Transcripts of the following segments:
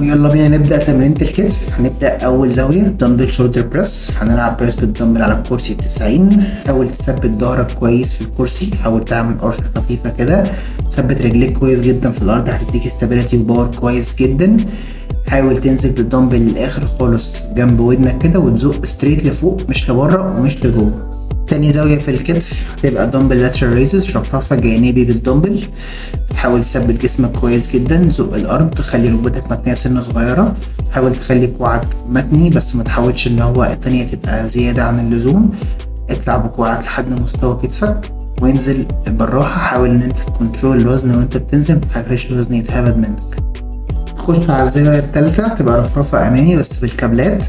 ويلا بينا نبدأ تمرينة الكتف. هنبدأ أول زاوية دمبل شولدر بريس. هنلعب بريس بالدمبل على الكرسي 90. حاول تثبت ظهرك كويس في الكرسي، حاول تعمل قرشة خفيفة كده، ثبت رجليك كويس جدا في الأرض، هتديك استابيليتي وباور كويس جدا. حاول تنزل بالدمبل للآخر خالص جنب ودنك كده وتزق ستريت لفوق مش لبره ومش لجوه. تاني زاوية في الكتف هتبقى دمبل لاترال ريزز، رفرفة جانبي بالدمبل. حاول تثبت جسمك كويس جدا، زق الارض، خلي ركبتك متنيه سنه صغيره، حاول تخلي كوعك متني بس ما تحاولش ان هو التانية تبقى زياده عن اللزوم. اطلع بكوعك لحد مستوى كتفك وانزل بالراحه، حاول ان انت تكنترول الوزن وانت بتنزل، متخليش الوزن يتهبد منك. خش على الزاويه التالتة، تبقى رفرفه امامي بس بالكابلات.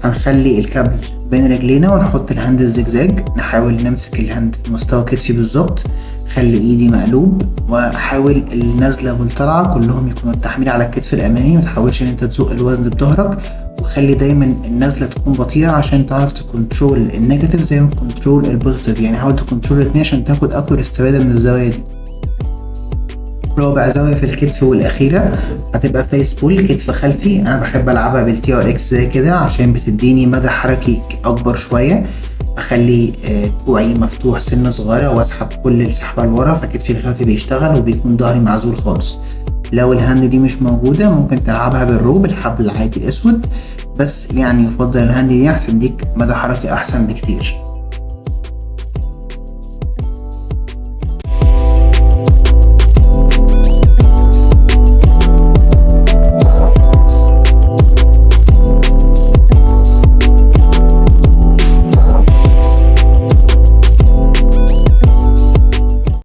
هنخلي الكابل بين رجلينا ونحط الهاند الزجزاج، نحاول نمسك الهاند مستوى كتفي بالظبط، خلي ايدي مقلوب، وحاول النزله والطلعه كلهم يكونوا التحميل على الكتف الامامي. متحاولش ان انت تزق الوزن بظهرك، وخلي دايما النزله تكون بطيئه عشان تعرف تكنترول النيجاتيف زي ما تكنترول البوزيتيف، يعني حاول تكنترول الاتنين عشان تاخد اكبر استفاده من الزاويه دي. رابع زاوية في الكتف والأخيرة هتبقى فيس بول، كتف خلفي. أنا بحب ألعبها بالتي ار اكس زي كده عشان بتديني مدى حركي أكبر شوية. بخلي كوعي مفتوح سنة صغيرة وأسحب كل السحبة لورا، فكتفي الخلفي بيشتغل وبيكون ظهري معزول خالص. لو الهاند دي مش موجودة ممكن تلعبها بالرو بالحبل العادي الأسود، بس يعني يفضل الهاند دي هتديك مدى حركي أحسن بكتير.